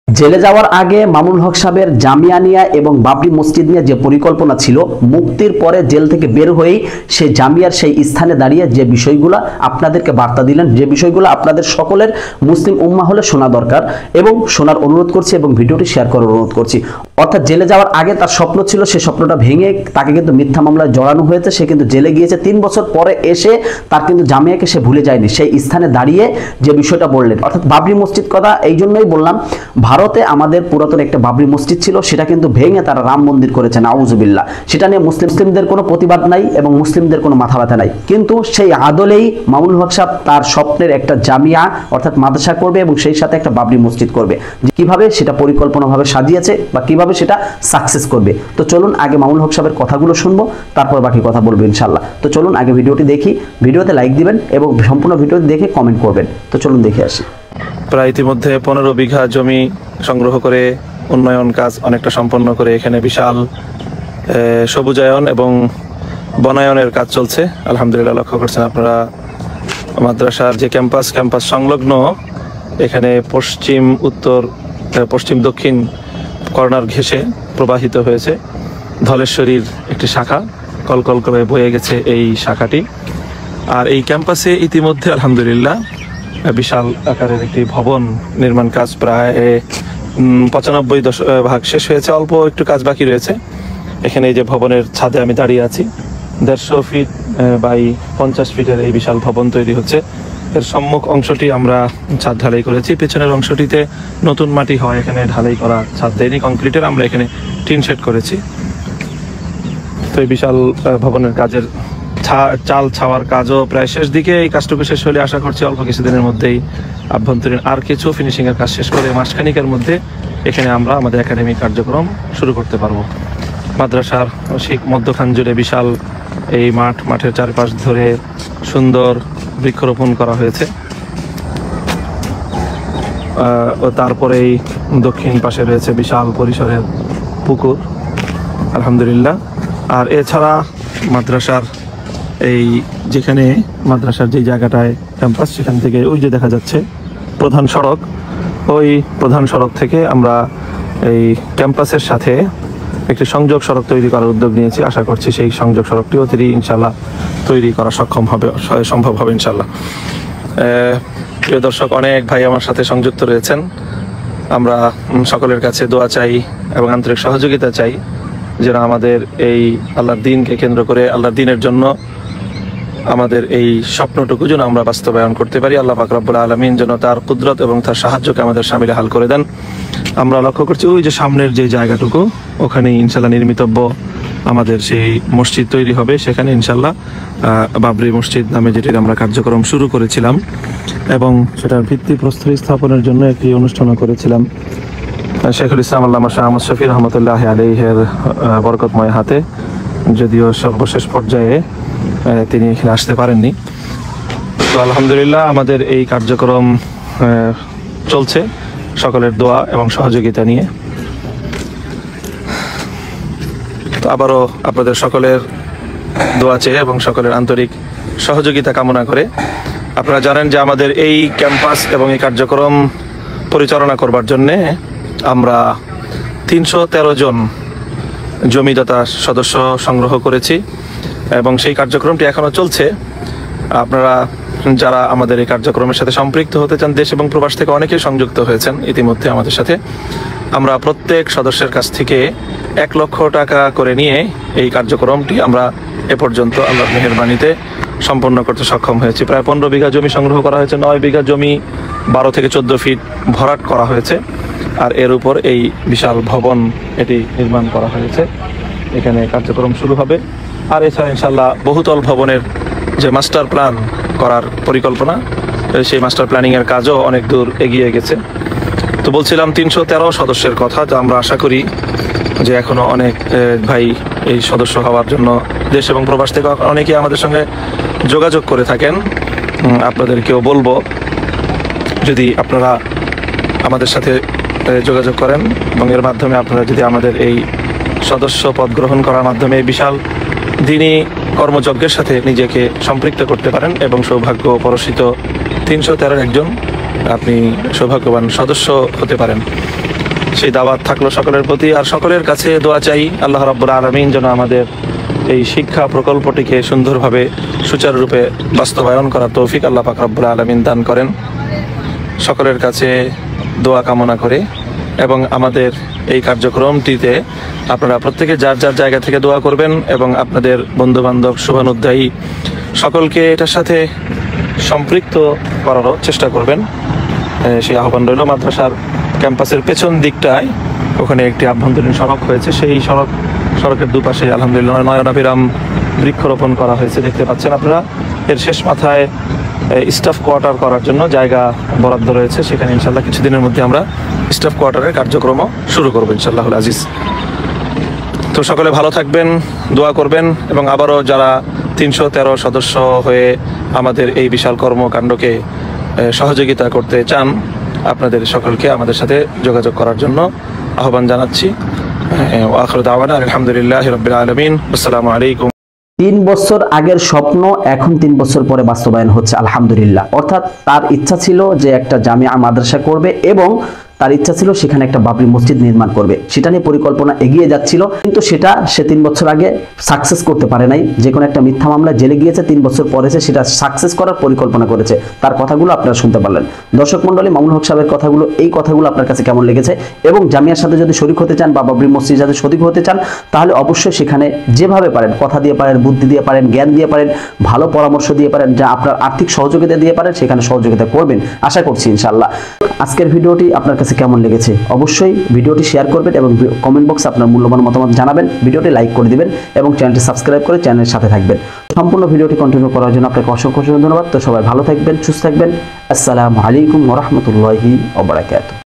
জেলে যাওয়ার আগে মামুনুল হক সাহেবের জামিয়া নিয়া এবং বাবরি মসজিদ নিয়ে যে পরিকল্পনা ছিল, মুক্তির পরে জেল থেকে বের হয়েই সেই জামিয়ার সেই স্থানে দাঁড়িয়ে যে বিষয়গুলো আপনাদেরকে বার্তা দিলেন, যে বিষয়গুলো আপনাদের সকলের মুসলিম উম্মাহ হলে শোনা দরকার এবং শোনার অনুরোধ করছি এবং ভিডিওটি শেয়ার করার অনুরোধ করছি। অর্থাৎ জেলে যাওয়ার আগে তার স্বপ্ন ছিল, সেই স্বপ্নটা ভেঙে তাকে কিন্তু মিথ্যা মামলায় জড়ানো হয়েছে। সে কিন্তু জেলে গিয়েছে, 3 বছর পরে এসে তার কিন্তু জামিয়াকে সে ভুলে যায়নি। সেই স্থানে দাঁড়িয়ে যে বিষয়টা বললেন, অর্থাৎ বাবরি মসজিদ কথা এই জন্যই বললাম, ভারতে আমাদের পুরাতন একটা বাবরি মসজিদ ছিল, সেটা কিন্তু ভেঙে তারা রাম মন্দির করেছে, নাউজুবিল্লাহ। সেটা নিয়ে মুসলিমদের কোনো প্রতিবাদ নাই এবং মুসলিমদের কোনো মাথা ব্যথা নাই, কিন্তু সেই আদলেই মামুনুল হক সাহেব তার স্বপ্নের একটা জামিয়া অর্থাৎ মাদ্রাসা করবে এবং সেই সাথে একটা বাবরি মসজিদ করবে। কিভাবে সেটা পরিকল্পনাভাবে সাজিয়েছে বা কিভাবে সেটা সাকসেস করবে। তো চলুন আগে মামুনুল হক সাহেবের কথাগুলো শুনবো, তারপর বাকি কথা বলবো ইনশাল্লাহ। তো চলুন আগে ভিডিওটি দেখি, ভিডিওতে লাইক দিবেন এবং সম্পূর্ণ ভিডিওটি দেখে কমেন্ট করবেন। তো চলুন দেখে আসি। প্রায় ইতিমধ্যে 15 বিঘা জমি সংগ্রহ করে উন্নয়ন কাজ অনেকটা সম্পন্ন করে এখানে বিশাল সবুজায়ন এবং বনায়নের কাজ চলছে। আলহামদুলিল্লাহ, লক্ষ্য করছেন আপনারা মাদ্রাসার যে ক্যাম্পাস সংলগ্ন এখানে পশ্চিম উত্তর পশ্চিম দক্ষিণ কর্নার ঘেঁষে প্রবাহিত হয়েছে ধলেশ্বরীর একটি শাখা, কলকল করে বয়ে গেছে এই শাখাটি। আর এই ক্যাম্পাসে ইতিমধ্যে আলহামদুলিল্লাহ বিশাল আকারের একটি ভবন নির্মাণ কাজ প্রায় 95% শেষ হয়েছে, অল্প একটু কাজ বাকি রয়েছে। এখানে এই যে ভবনের ছাদে আমি দাঁড়িয়ে আছি, 150 ফিট বাই 50 ফিটের এই বিশাল ভবন তৈরি হচ্ছে। এর সম্মুখ অংশটি আমরা ছাদ ঢালাই করেছি, পেছনের অংশটিতে নতুন মাটি হয়, এখানে ঢালাই করা ছাদ দেয়নি কংক্রিটের, আমরা এখানে টিন শেড করেছি। তো এই বিশাল ভবনের কাজের চাল ছাওয়ার কাজও প্রায় শেষ দিকে। এই কাজটুকু শেষ হলে আশা করছি অল্প কিছুদিনের মধ্যেই আভ্যন্তরীণ আর কিছু ফিনিশিং এর কাজ শেষ করে মাসখানিকের মধ্যে এখানে আমরা আমাদের একাডেমিক কার্যক্রম শুরু করতে পারবো। মাদ্রাসার ঠিক মধ্যখান জুড়ে বিশাল এই মাঠের চারপাশ ধরে সুন্দর বৃক্ষরোপণ করা হয়েছে। ও তারপরেই দক্ষিণ পাশে রয়েছে বিশাল পরিসরের পুকুর, আলহামদুলিল্লাহ। আর এছাড়া মাদ্রাসার মাদ্রাসার যে জায়গাটায় ক্যাম্পাস, সেখান থেকে ওই যে দেখা যাচ্ছে প্রধান সড়ক, ওই প্রধান সড়ক থেকে আমরা এই ক্যাম্পাসের সাথে একটি সংযোগ সড়ক তৈরি করার উদ্যোগ নিয়েছি। আশা করছি সেই সংযোগ সড়কটিও ইনশাল্লাহ তৈরি করা সম্ভব হবে ইনশাল্লাহ। প্রিয় দর্শক, অনেক ভাই আমার সাথে সংযুক্ত রয়েছেন। আমরা সকলের কাছে দোয়া চাই এবং আন্তরিক সহযোগিতা চাই যেন আমাদের এই আল্লাহর দিনকে কেন্দ্র করে, আল্লাহর দিনের জন্য আমাদের এই স্বপ্নটুকু যেন আমরা বাস্তবায়ন করতে পারি। আল্লাহ পাক রব্বুল আলামিন যেন তার কুদরত এবং তার সাহায্যকে আমাদের শামিলে হাল করে দেন। আমরা লক্ষ্য করছি ওই যে সামনের যে জায়গাটুকু, ওখানে ইনশাল্লাহ নির্মিতব্য আমাদের সেই মসজিদ তৈরি হবে। সেখানে ইনশাল্লাহ বাবরি মসজিদ নামে যেটির আমরা কার্যক্রম শুরু করেছিলাম এবং সেটার ভিত্তিপ্রস্তর স্থাপনের জন্য একটি অনুষ্ঠানও করেছিলাম শেখুল ইসলাম আল্লামা শাহ আহমদ শফি রহমতুল্লাহ আলাইহির বরকতময় হাতে। যদিও সর্বশেষ পর্যায়ে তিনি এখানে আসতে পারেননি, তো আলহামদুলিল্লাহ আমাদের এই কার্যক্রম চলছে সকলের দোয়া এবং সহযোগিতা নিয়ে। তো আবারও আপনাদের সকলের দোয়া চেয়ে এবং সকলের আন্তরিক সহযোগিতা কামনা করে, আপনারা জানেন যে আমাদের এই ক্যাম্পাস এবং এই কার্যক্রম পরিচালনা করবার জন্যে আমরা 313 জন জমিদাতা সদস্য সংগ্রহ করেছি এবং সেই কার্যক্রমটি এখনো চলছে। আপনারা যারা আমাদের এই কার্যক্রমের সাথে সম্পৃক্ত হতে চান, দেশ এবং প্রবাস থেকে অনেকেই সংযুক্ত হয়েছেন ইতিমধ্যে আমাদের সাথে। আমরা প্রত্যেক সদস্যের কাছ থেকে 1 লক্ষ টাকা করে নিয়ে এই কার্যক্রমটি আমরা এ পর্যন্ত আল্লাহর মেহেরবানিতে সম্পন্ন করতে সক্ষম হয়েছি। প্রায় 15 বিঘা জমি সংগ্রহ করা হয়েছে, 9 বিঘা জমি 12 থেকে 14 ফিট ভরাট করা হয়েছে, আর এর উপর এই বিশাল ভবন এটি নির্মাণ করা হয়েছে। এখানে কার্যক্রম শুরু হবে। আর এছাড়া ইনশাল্লাহ বহুতল ভবনের যে মাস্টার প্ল্যান করার পরিকল্পনা, সেই মাস্টার প্ল্যানিংয়ের কাজও অনেক দূর এগিয়ে গেছে। তো বলছিলাম 313 সদস্যের কথা, যা আমরা আশা করি যে এখনো অনেক ভাই এই সদস্য হওয়ার জন্য দেশ এবং প্রবাস থেকে অনেকেই আমাদের সঙ্গে যোগাযোগ করে থাকেন। আপনাদেরকেও বলবো, যদি আপনারা আমাদের সাথে যোগাযোগ করেন এবং এর মাধ্যমে আপনারা যদি আমাদের এই সদস্য পদ গ্রহণ করার মাধ্যমে এই বিশাল দিনী কর্মযজ্ঞের সাথে নিজেকে সম্পৃক্ত করতে পারেন এবং সৌভাগ্য পরশিত 313 একজন আপনি সৌভাগ্যবান সদস্য হতে পারেন। সেই দাওয়াত থাকলো সকলের প্রতি। আর সকলের কাছে দোয়া চাই, আল্লাহ রাব্বুল আলামিন যেন আমাদের এই শিক্ষা প্রকল্পটিকে সুন্দরভাবে সুচারুরূপে বাস্তবায়ন করার তৌফিক আল্লাহ পাক রব্বুল আলামিন দান করেন। সকলের কাছে দোয়া কামনা করে এবং আমাদের এই কার্যক্রমটিতে আপনারা প্রত্যেকে যার যার জায়গা থেকে দোয়া করবেন এবং আপনাদের বন্ধুবান্ধব শুভানুধ্যায়ী সকলকে এটার সাথে সম্পৃক্ত করারও চেষ্টা করবেন। সেই আহ্বান রইল। মাদ্রাসার ক্যাম্পাসের পেছন দিকটায় ওখানে একটি আভ্যন্তরীণ সড়ক হয়েছে, সেই সড়কের দুপাশে আলহামদুলিল্লাহ নয়নাভিরাম বৃক্ষরোপণ করা হয়েছে, দেখতে পাচ্ছেন আপনারা। এর শেষ মাথায় স্টাফ কোয়ার্টার করার জন্য জায়গা বরাদ্দ রয়েছে, সেখানে ইনশাল্লাহ কিছুদিনের মধ্যে আমরা স্টাফ কোয়ার্টারের কার্যক্রমও শুরু করবো ইনশাআল্লাহুল আজিজ। তো সকলে ভালো থাকবেন, দোয়া করবেন এবং আবারও যারা 313 সদস্য হয়ে আমাদের এই বিশাল কর্মকাণ্ডকে সহযোগিতা করতে চান, আপনাদের সকলকে আমাদের সাথে যোগাযোগ করার জন্য আহ্বান জানাচ্ছি। ওয়া আখিরু দাওয়ানা আলহামদুলিল্লাহি রাব্বিল আলামিন। আসসালামু আলাইকুম। 3 বছর আগের স্বপ্ন এখন 3 বছর পরে বাস্তবায়ন হচ্ছে আলহামদুলিল্লাহ। অর্থাৎ তার ইচ্ছা ছিল যে একটা জামিয়া মাদ্রাসা করবে এবং তার ইচ্ছা ছিল সেখানে একটা বাবরি মসজিদ নির্মাণ করবে, সেটা নিয়ে পরিকল্পনা এগিয়ে যাচ্ছিল, কিন্তু সেটা সে 3 বছর আগে সাকসেস করতে পারে নাই। যে কোনো একটা মিথ্যা মামলায় জেলে গিয়েছে, 3 বছর পরে সেটা সাকসেস করার পরিকল্পনা করেছে। তার কথাগুলো আপনারা শুনতে পারলেন। দর্শক মণ্ডলী, মামুনুল হক সাহেবের কথাগুলো, এই কথাগুলো আপনার কাছে কেমন লেগেছে এবং জামিয়ার সাথে যদি শরীক হতে চান বা বাবরি মসজিদের সাথে শরীক হতে চান, তাহলে অবশ্যই সেখানে যেভাবে পারেন, কথা দিয়ে পারেন, বুদ্ধি দিয়ে পারেন, জ্ঞান দিয়ে পারেন, ভালো পরামর্শ দিয়ে পারেন, যা আপনার আর্থিক সহযোগিতা দিয়ে পারেন, সেখানে সহযোগিতা করবেন আশা করছি ইনশাআল্লাহ। আজকের ভিডিওটি আপনার কাছে কেমন লেগেছে অবশ্যই ভিডিওটি শেয়ার করবেন এবং কমেন্ট বক্সে আপনার মূল্যবান মতামত জানাবেন। ভিডিওটি লাইক করে দিবেন এবং চ্যানেলটি সাবস্ক্রাইব করে চ্যানেলের সাথে থাকবেন। সম্পূর্ণ ভিডিওটি কন্টিনিউ করার জন্য আপনাকে অসংখ্য ধন্যবাদ। তো সবাই ভালো থাকবেন, সুস্থ থাকবেন। আসসালামু আলাইকুম ওয়া রাহমাতুল্লাহি ওয়া বারাকাতুহু।